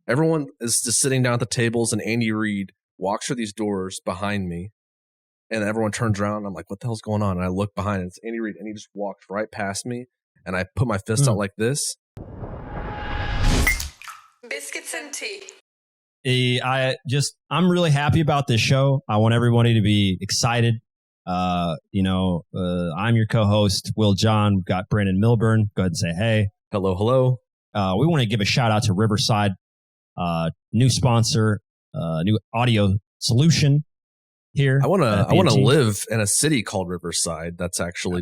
Everyone is just sitting down at the tables, and Andy Reid walks through these doors behind me, and everyone turns around. And I'm like, what the hell's going on? And I look behind, and it's Andy Reid, and he just walks right past me, and I put my fist out like this. Biscuits and tea. I'm really happy about this show. I want everybody to be excited. I'm your co-host, Will John. We've got Brandon Milburn. Go ahead and say hey. Hello, hello. We want to give a shout out to Riverside, new sponsor, new audio solution here. I want to live in a city called Riverside. That's actually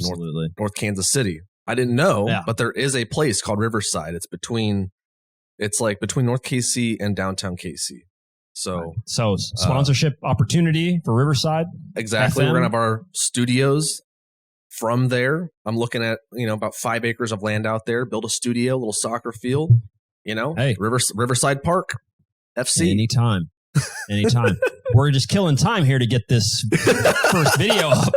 North Kansas City. I didn't know, but there is a place called Riverside. It's between North KC and downtown KC. So sponsorship opportunity for Riverside. Exactly. FM. We're gonna have our studios from there. I'm looking at about 5 acres of land out there. Build a studio, a little soccer field. Hey, Riverside Park, FC. Anytime. We're just killing time here to get this first video up.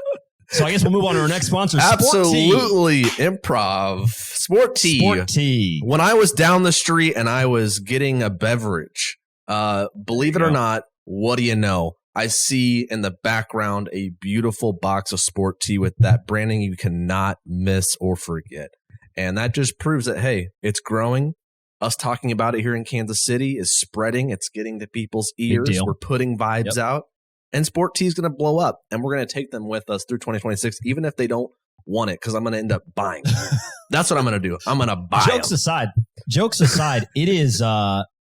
So I guess we'll move on to our next sponsor. Absolutely. Improv. Sport Tea. When I was down the street and I was getting a beverage, believe it or not, what do you know? I see in the background a beautiful box of Sport Tea with that branding you cannot miss or forget. And that just proves that, hey, it's growing. Us talking about it here in Kansas City is spreading. It's getting to people's ears. We're putting vibes out. And Sport Tea is going to blow up, and we're going to take them with us through 2026, even if they don't want it, because I'm going to end up buying them. That's what I'm going to do. I'm going to buy Jokes aside, it is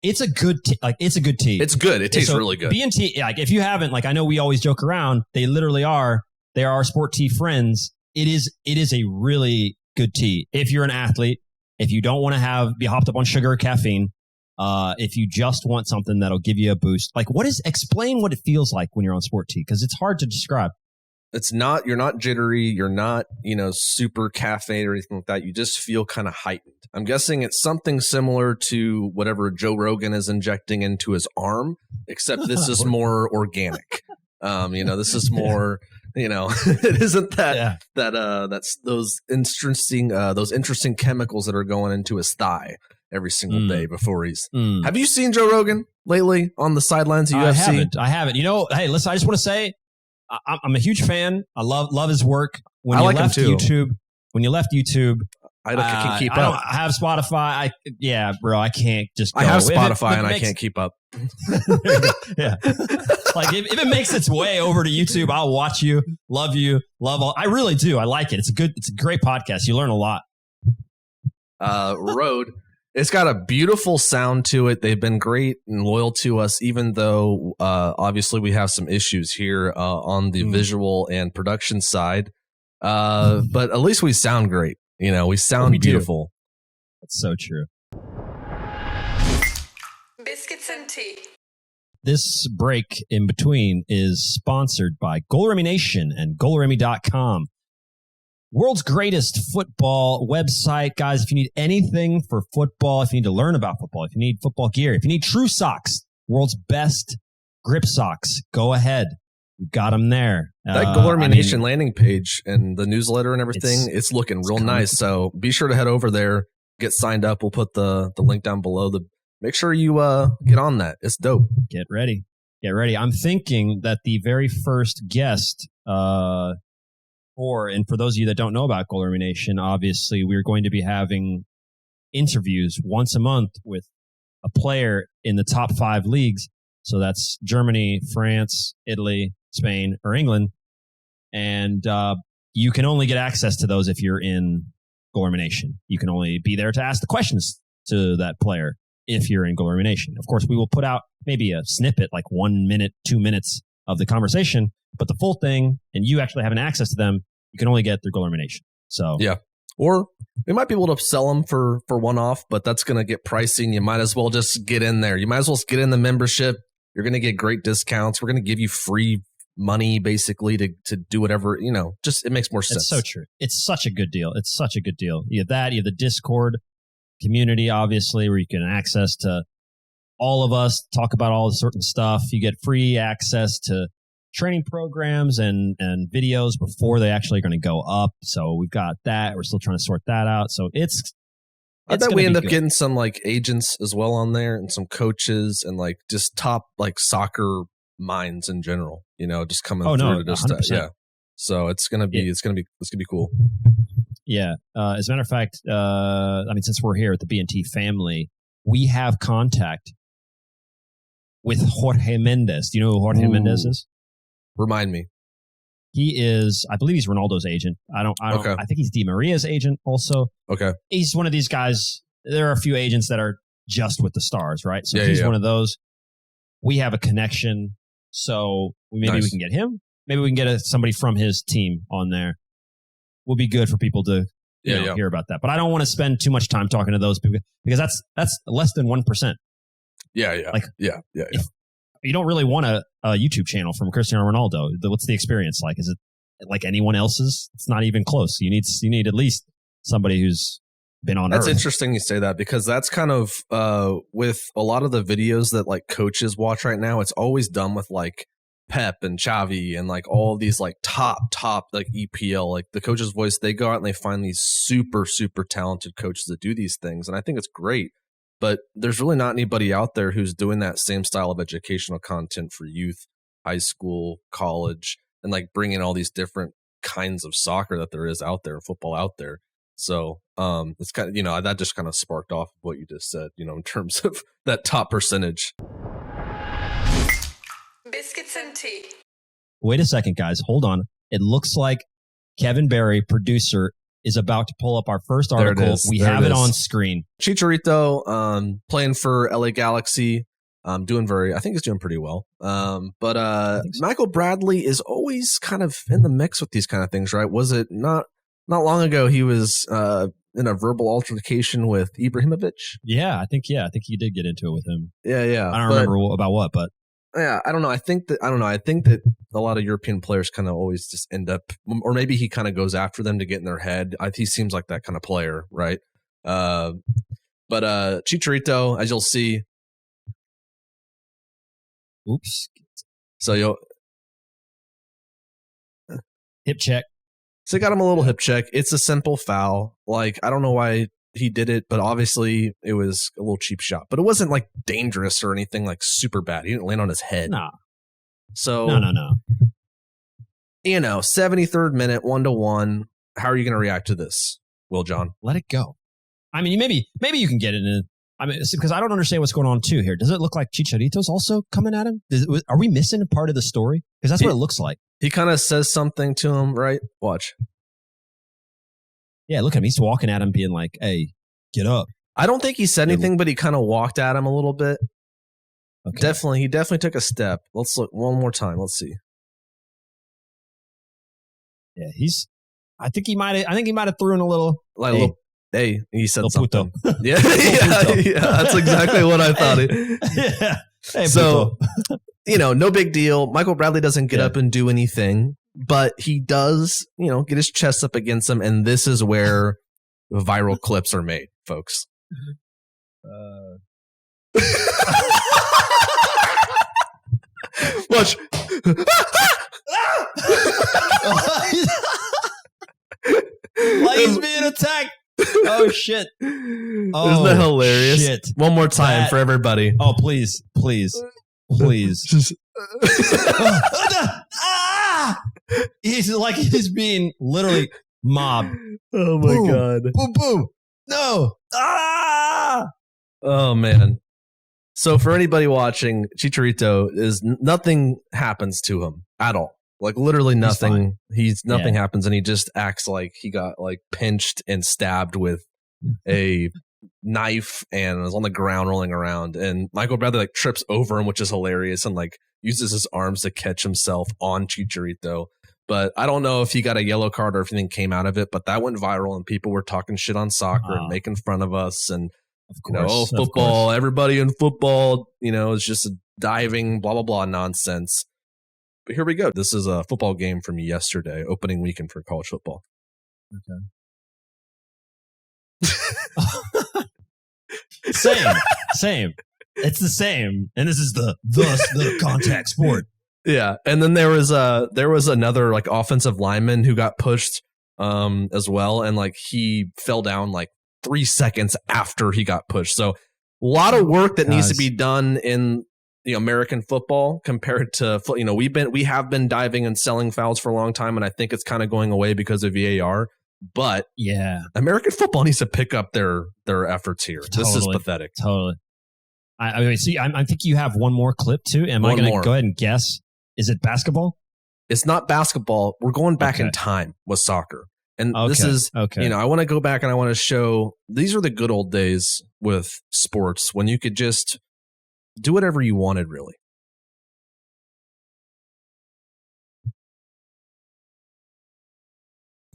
it's a good tea. It's a good tea. It's good. It tastes really good. B&T, if you haven't, I know we always joke around, they literally are. They are our Sport Tea friends. It is a really good tea. If you're an athlete, if you don't want to be hopped up on sugar or caffeine, if you just want something that'll give you a boost, explain what it feels like when you're on Sport Tea, because it's hard to describe. You're not jittery. You're not, super caffeine or anything like that. You just feel kind of heightened. I'm guessing it's something similar to whatever Joe Rogan is injecting into his arm, except this is more organic. This is more, it isn't that's those interesting chemicals that are going into his thigh every single day before he's. Have you seen Joe Rogan lately on the sidelines of UFC? I haven't. Hey, listen, I just want to say I'm a huge fan. I love his work. When you left YouTube, I can keep up. I don't have Spotify. I can't just go. I have Spotify and I can't keep up. Yeah. If it makes its way over to YouTube, I'll watch you, love all. I really do. I like it. It's a great podcast. You learn a lot. Road. It's got a beautiful sound to it. They've been great and loyal to us, even though obviously we have some issues here on the visual and production side. But at least we sound great. We sound beautiful. That's so true. Biscuits and tea. This break in between is sponsored by Goalremmy Nation and Goalremmy.com. World's greatest football website. Guys, if you need anything for football, if you need to learn about football, if you need football gear, if you need true socks, world's best grip socks, go ahead. We've got them there. That Goalremmy Nation landing page and the newsletter and everything, it's looking real nice. So be sure to head over there, get signed up. We'll put the link down below. Make sure you get on that. It's dope. Get ready. I'm thinking that the very first guest, and for those of you that don't know about Goalremmy Nation, obviously we're going to be having interviews once a month with a player in the top 5 leagues. So that's Germany, France, Italy, Spain, or England. And you can only get access to those if you're in Goalremmy Nation. You can only be there to ask the questions to that player if you're in Goalremmy Nation. Of course, we will put out maybe a snippet, like 1 minute, 2 minutes of the conversation, but the full thing, and you actually having access to them, you can only get through Goalremmy Nation. So yeah. Or we might be able to sell them for one-off, but that's going to get pricey. You might as well just get in there. You might as well get in the membership. You're going to get great discounts. We're going to give you free money, basically, to do whatever, just it makes more sense. It's so true. It's such a good deal. You have that. You have the Discord community, obviously, where you can access to all of us, talk about all the certain stuff. You get free access to training programs and videos before they actually are going to go up. So we've got that. We're still trying to sort that out. So it's I bet we end up getting some like agents as well on there and some coaches and like just top like soccer minds in general, just coming through to just yeah. So it's gonna be cool. Yeah. As a matter of fact, since we're here at the B&T family, we have contact with Jorge Mendes. Do you know who Jorge Mendes is? Remind me. He is, I believe he's Ronaldo's agent. Okay. I think he's Di Maria's agent also. Okay. He's one of these guys. There are a few agents that are just with the Stars, right? So he's one of those. We have a connection. So maybe we can get him. Maybe we can get somebody from his team on there. Will be good for people to hear about that. But I don't want to spend too much time talking to those people because that's less than 1%. Yeah. Yeah. If you don't really want a YouTube channel from Cristiano Ronaldo, what's the experience like? Is it like anyone else's? It's not even close. You need at least somebody who's been on That's Earth. Interesting you say that because that's kind of with a lot of the videos that like coaches watch right now, it's always done with like Pep and Xavi and like all these like top like EPL, like the coach's voice. They go out and they find these super, super talented coaches that do these things. And I think it's great. But there's really not anybody out there who's doing that same style of educational content for youth, high school, college, and like bringing all these different kinds of soccer that there is out there and football out there. So it's kind of, that just kind of sparked off of what you just said, in terms of that top percentage. Biscuits and tea. Wait a second, guys. Hold on. It looks like Kevin Barry, producer, is about to pull up our first article. We have it on screen. Chicharito, playing for LA Galaxy, I think he's doing pretty well. But Michael Bradley is always kind of in the mix with these kind of things, right? Was it not long ago he was in a verbal altercation with Ibrahimovic? Yeah, I think he did get into it with him. Yeah. I don't remember about what, but yeah, I don't know. I think that a lot of European players kind of always just end up, or maybe he kind of goes after them to get in their head. He seems like that kind of player, right? But Chicharito, as you'll see. Oops. So you'll hip check. So got him a little hip check. It's a simple foul. Like, I don't know why he did it, but obviously it was a little cheap shot. But it wasn't like dangerous or anything like super bad. He didn't land on his head. Nah. So no. 73rd minute, 1-1. How are you going to react to this, Will John? Let it go. I mean, maybe you can get it in. I mean, because I don't understand what's going on too here. Does it look like Chicharito's also coming at him? Are we missing a part of the story? Because that's what it looks like. He kind of says something to him, right? Watch. Yeah, look at him. He's walking at him being like, hey, get up. I don't think he said anything, but he kind of walked at him a little bit. Okay. He definitely took a step. Let's look one more time. Let's see. Yeah, I think he might have thrown a little. Like, hey, he said something. Puto. Yeah, that's exactly what I thought. Yeah. Hey, so, no big deal. Michael Bradley doesn't get up and do anything, but he does, get his chest up against him, and this is where viral clips are made, folks. Watch. Like he's being attacked. Oh shit! Isn't that hilarious? Shit. One more time for everybody. Oh please. He's being literally mobbed. Oh my god! Boom boom! No! Oh man! So for anybody watching, Chicharito nothing happens to him at all. Like literally nothing. Nothing happens, and he just acts like he got like pinched and stabbed with a knife and is on the ground rolling around. And Michael Bradley like trips over him, which is hilarious, and like uses his arms to catch himself on Chicharito. But I don't know if he got a yellow card or if anything came out of it. But that went viral, and people were talking shit on soccer and making fun of us. And football, everybody in football, is just a diving, blah blah blah nonsense. But here we go. This is a football game from yesterday, opening weekend for college football. Okay. Same. It's the same. And this is the contact sport. Yeah. And then there was another like offensive lineman who got pushed as well. And like he fell down like 3 seconds after he got pushed. So a lot of work that needs to be done in American football compared to, we have been diving and selling fouls for a long time, and I think it's kind of going away because of VAR. But yeah, American football needs to pick up their efforts here. Totally. This is pathetic. Totally. I mean, see, I think you have one more clip too. Am I going to go ahead and guess? Is it basketball? It's not basketball. We're going back in time with soccer. And this is, I want to go back and I want to show, these are the good old days with sports when you could just do whatever you wanted, really.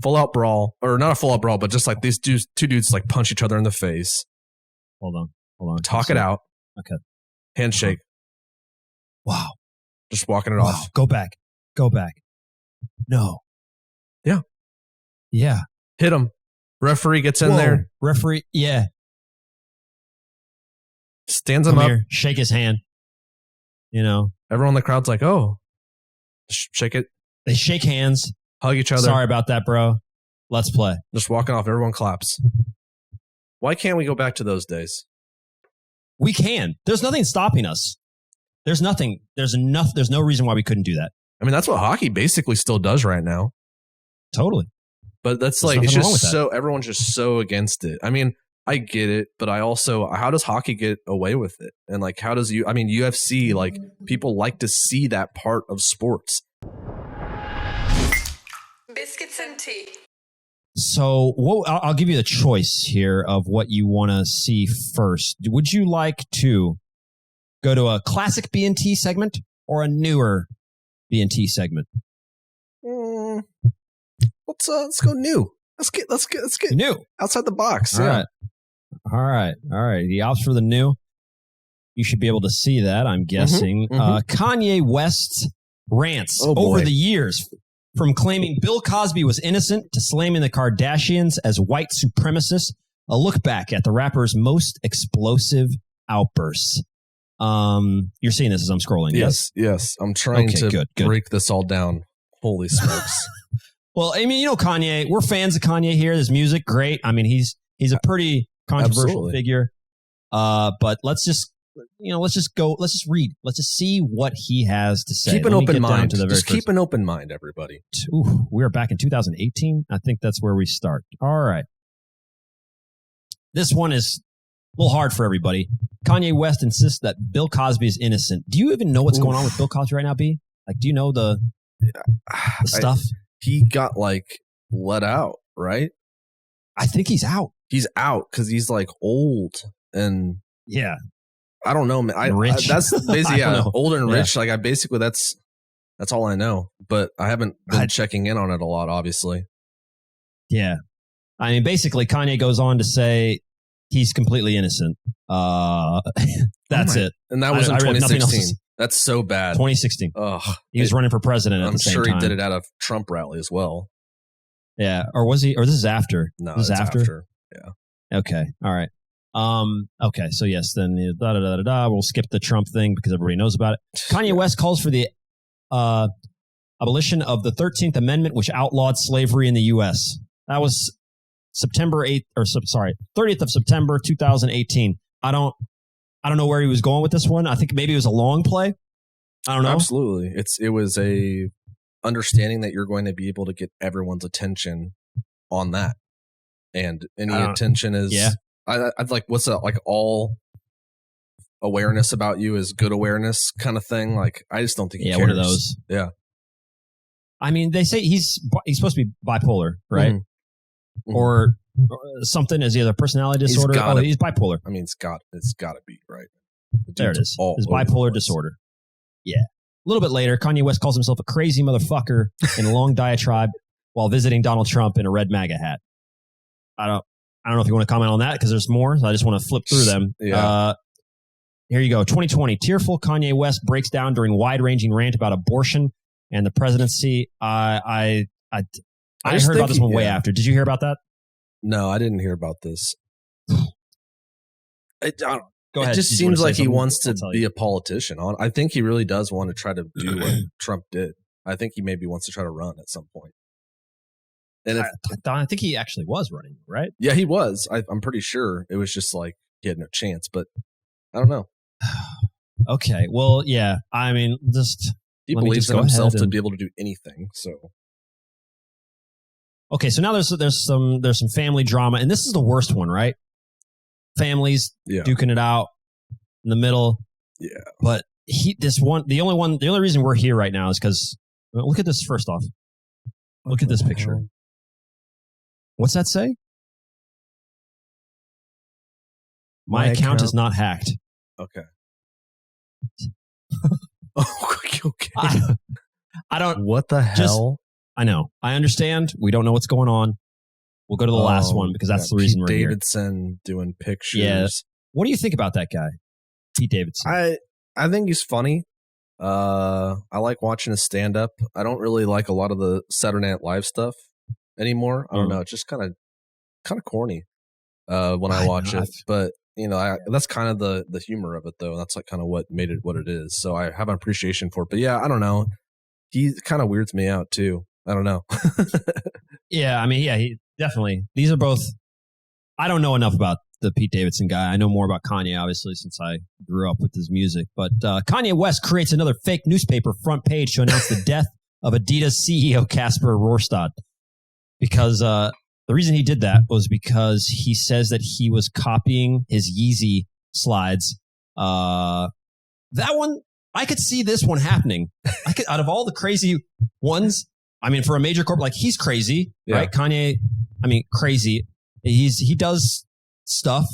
Full out brawl, or not a full out brawl, but just like these two dudes like punch each other in the face. Hold on. Talk it out. Okay. Handshake. Wow. Just walking it off. Go back. No. Yeah. Hit him. Referee gets in there. Referee, yeah. Stands him up. Here, shake his hand. Everyone in the crowd's like, oh, shake it. They shake hands. Hug each other. Sorry about that, bro. Let's play. Just walking off. Everyone claps. Why can't we go back to those days? We can. There's nothing stopping us. There's nothing. There's no reason why we couldn't do that. I mean, that's what hockey basically still does right now. Totally. But that's like, it's just so, everyone's just so against it. I mean, I get it, but I also, how does hockey get away with it? And like, how does UFC, like, people like to see that part of sports. Biscuits and tea. So I'll give you the choice here of what you want to see first. Would you like to go to a classic B&T segment or a newer B&T segment? Let's go new. Let's get new outside the box. All right. He opts for the new. You should be able to see that, I'm guessing. Kanye West rants over the years, from claiming Bill Cosby was innocent to slamming the Kardashians as white supremacists. A look back at the rapper's most explosive outbursts. You're seeing this as I'm scrolling. Yes. I'm trying to break this all down. Holy smokes. Well, I mean, Kanye, we're fans of Kanye here. His music, great. I mean, he's a pretty controversial figure. But let's just read. Let's just see what he has to say. Keep an open mind. Keep an open mind, everybody. We are back in 2018. I think that's where we start. All right. This one is a little hard for everybody. Kanye West insists that Bill Cosby is innocent. Do you even know what's going on with Bill Cosby right now, B? Like, do you know the stuff? He got let out, right? I think he's out. He's out because he's old and yeah. I don't know, man. Rich. That's basically old and rich. Like that's all I know. But I haven't been checking in on it a lot, obviously. Yeah, I mean, basically, Kanye goes on to say he's completely innocent. That's it. And that was in 2016. That's so bad. 2016. Ugh. He was running for president at the same time. I'm sure he did it at a Trump rally as well. Yeah. Or was he? Or this is after? No, this is after. Yeah. Okay. All right. Okay. So yes, then we'll skip the Trump thing because everybody knows about it. Kanye West calls for the abolition of the 13th Amendment, which outlawed slavery in the U.S. That was September 30th of September 2018. I don't know where he was going with this one. I think maybe it was a long play. I don't know. Absolutely. it was a understanding that you're going to be able to get everyone's attention on that. And any attention is, I'd like, what's that? Like all awareness about you is good awareness kind of thing. Like, I just don't think he cares. One of those. Yeah. I mean, they say he's supposed to be bipolar, right? Mm-hmm. Or something. Is he has a personality disorder? He's bipolar. I mean, it's got to be, right? There it is. His bipolar disorder. Yeah. A little bit later, Kanye West calls himself a crazy motherfucker in a long diatribe while visiting Donald Trump in a red MAGA hat. I don't know if you want to comment on that because there's more. So I just want to flip through them. Yeah. Here you go. 2020. Tearful Kanye West breaks down during wide-ranging rant about abortion and the presidency. I heard about this one way after. Did you hear about that? No, I didn't hear about this. Go ahead. It just seems like he wants to be a politician. I think he really does want to try to do what Trump did. I think he maybe wants to try to run at some point. And if, I think he actually was running, right? yeah, he was. I'm pretty sure it was just like he had no chance, but I don't know. Okay, well, yeah. I mean, he believes in himself to be able to do anything. So okay, so now there's some family drama, and this is the worst one, right? Families duking it out in the middle. Yeah, but the only reason we're here right now is because look at this. First off, look at this picture. What's that say? My account is not hacked. Okay. Okay. I don't. What the hell? I know. I understand. We don't know what's going on. We'll go to the last one because that's the reason we're here. Davidson doing pictures. Yeah. What do you think about that guy, Pete Davidson? I think he's funny. I like watching his stand up. I don't really like a lot of the Saturday Night Live stuff anymore. I don't know. It's just kind of corny when I watch it. But that's kind of the humor of it, though. That's like kind of what made it what it is. So I have an appreciation for it. But yeah, I don't know. He kind of weirds me out too. I don't know. Yeah, I mean, yeah, he definitely. These are both. I don't know enough about the Pete Davidson guy. I know more about Kanye, obviously, since I grew up with his music. But Kanye West creates another fake newspaper front page to announce the death of Adidas CEO Kasper Rorsted. Because the reason he did that was because he says that he was copying his Yeezy slides. That one, I could see this one happening. Out of all the crazy ones, I mean, for a major corp, like he's crazy, right? Kanye, I mean, crazy. He does stuff,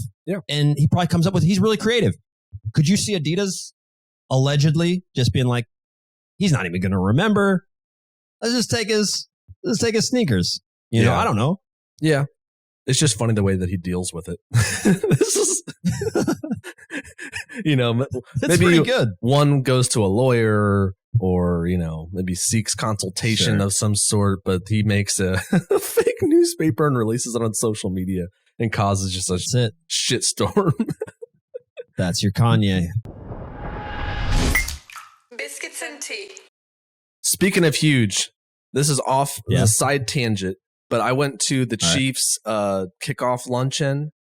and he probably comes up with. He's really creative. Could you see Adidas allegedly just being like, he's not even going to remember? Let's take his sneakers. You know, I don't know. Yeah, it's just funny the way that he deals with it. This is, maybe good. One goes to a lawyer or, maybe seeks consultation of some sort, but he makes a fake newspaper and releases it on social media and causes just a shitstorm. That's your Kanye. Biscuits and tea. Speaking of huge, this is off the side tangent, but I went to the Chiefs kickoff luncheon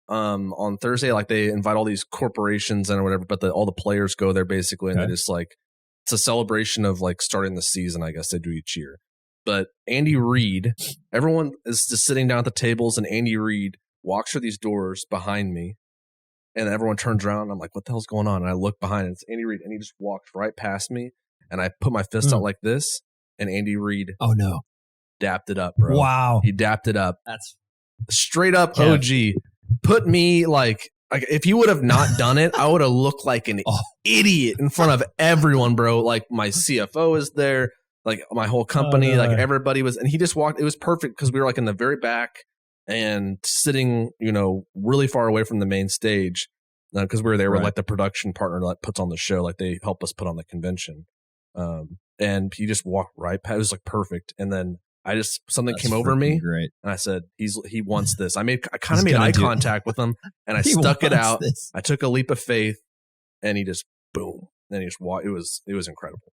on Thursday. Like they invite all these corporations and or whatever, but all the players go there basically, and they just like, it's a celebration of like starting the season, I guess they do each year. But Andy Reid, everyone is just sitting down at the tables, and Andy Reid walks through these doors behind me, and everyone turns around. And I'm like, what the hell's going on? And I look behind, and it's Andy Reid, and he just walks right past me, and I put my fist out like this, and Andy Reid dapped it up, bro. Wow. He dapped it up. That's straight up OG. Put me like if you would have not done it, I would have looked like an idiot in front of everyone, bro. Like my CFO is there, like my whole company, like everybody was, and he just walked. It was perfect because we were like in the very back and sitting, really far away from the main stage because we were there with like the production partner that puts on the show, like they help us put on the convention. And he just walked right past. It was like perfect, and then something came over me, and I said, he wants this. I kind of made eye contact with him, and I stuck it out. I took a leap of faith, and he just boom. Then he just walked. It was incredible.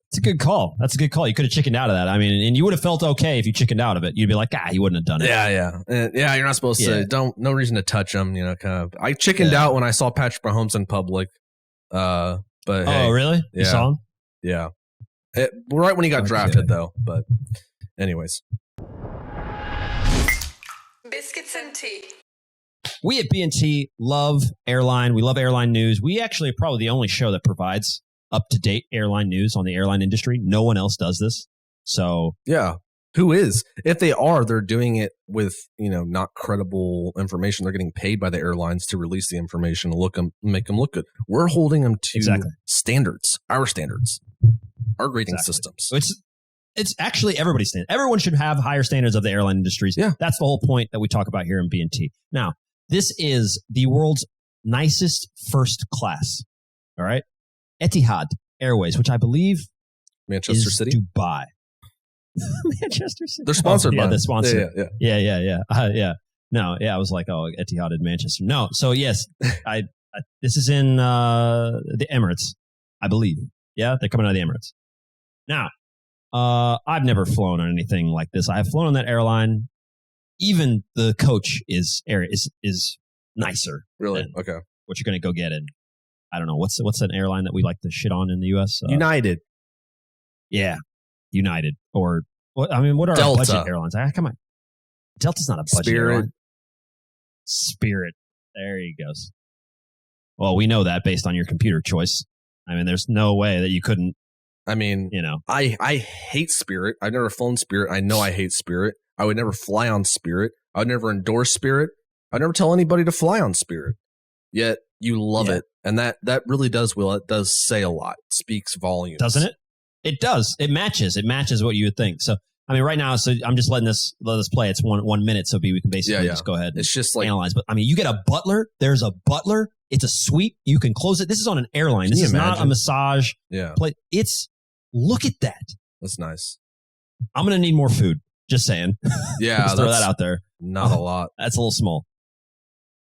It's a good call. That's a good call. You could have chickened out of that. I mean, and you would have felt okay if you chickened out of it. You'd be like, he wouldn't have done it. Yeah. You're not supposed to. No reason to touch him. Kind of. I chickened out when I saw Patrick Mahomes in public. But really? Yeah. You saw him? Yeah. Right when he got drafted, though. But anyways. Biscuits and tea. We at B&T love airline. We love airline news. We actually are probably the only show that provides up-to-date airline news on the airline industry. No one else does this. So yeah, who is? If they are, they're doing it with not credible information. They're getting paid by the airlines to release the information to make them look good. We're holding them to standards, our grading systems. It's actually everybody's standard. Everyone should have higher standards of the airline industries. Yeah, that's the whole point that we talk about here in B&T. Now, this is the world's nicest first class. All right. Etihad Airways, which I believe Manchester City, Dubai, Manchester City. They're sponsored by. They're sponsored. Yeah. No, I was like, Etihad in Manchester. No, so yes, this is in the Emirates, I believe. Yeah, they're coming out of the Emirates. Now, I've never flown on anything like this. I've flown on that airline. Even the coach is nicer. Really? Okay. What you're going to go get in. I don't know. What's an airline that we like to shit on in the U.S.? United. Yeah. United. Or, what are Delta. our budget airlines? Come on. Delta's not a budget airline. Spirit. There he goes. Well, we know that based on your computer choice. I mean, there's no way that you couldn't. I mean, I hate Spirit. I've never flown Spirit. I know I hate Spirit. I would never fly on Spirit. I would never endorse Spirit. I'd never tell anybody to fly on Spirit. Yet you love it. And that really does, Will. It does say a lot. It speaks volumes. Doesn't it? It does. It matches. It matches what you would think. So, I mean, right now, I'm just let this play. It's 1 minute. So we can basically just go ahead and it's just like, analyze. But I mean, you get a butler. There's a butler. It's a suite. You can close it. This is on an airline. This is not a massage place. Look at that. That's nice. I'm going to need more food. Just saying. Yeah. Just throw that out there. Not a lot. That's a little small.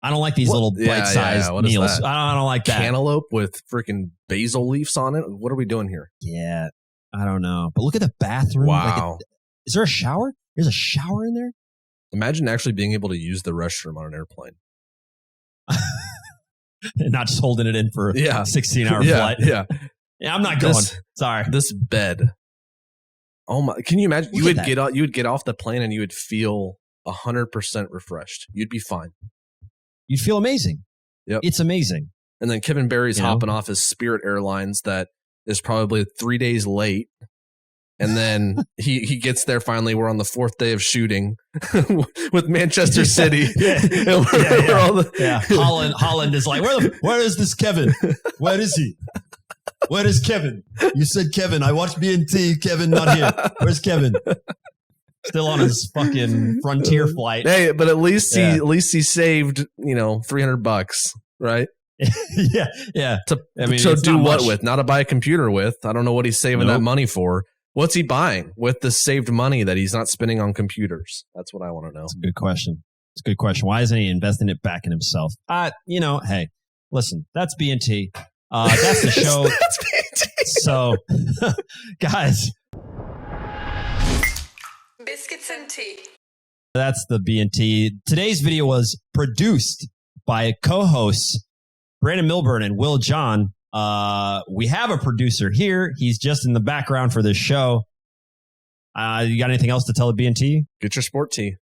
I don't like these little bite-sized meals. I don't like that. Cantaloupe with freaking basil leaves on it. What are we doing here? Yeah. I don't know. But look at the bathroom. Wow. Is there a shower? There's a shower in there? Imagine actually being able to use the restroom on an airplane. And not just holding it in for a 16-hour flight. Yeah. Yeah, I'm not going. Sorry. This bed. Oh my! Can you imagine? You would get off the plane and you would feel 100% refreshed. You'd be fine. You'd feel amazing. Yep. It's amazing. And then Kevin Barry's hopping off his Spirit Airlines that is probably 3 days late. And then he gets there finally. We're on the 4th day of shooting with Manchester City. Holland is like, where is this Kevin? Where is he? Where is Kevin? You said Kevin. I watched BNT. Kevin not here. Where's Kevin? Still on his fucking Frontier flight. Hey, but at least he saved $300, right? yeah. To do what with? Not to buy a computer with. I don't know what he's saving that money for. What's he buying with the saved money that he's not spending on computers? That's what I want to know. It's a good question. Why isn't he investing it back in himself? Hey, listen, that's BNT. That's the show. That's BNT. So, guys. Biscuits and tea. That's the BNT. Today's video was produced by co-hosts Brandon Milburn and Will John. We have a producer here. He's just in the background for this show. You got anything else to tell the BNT? Get your sport tee.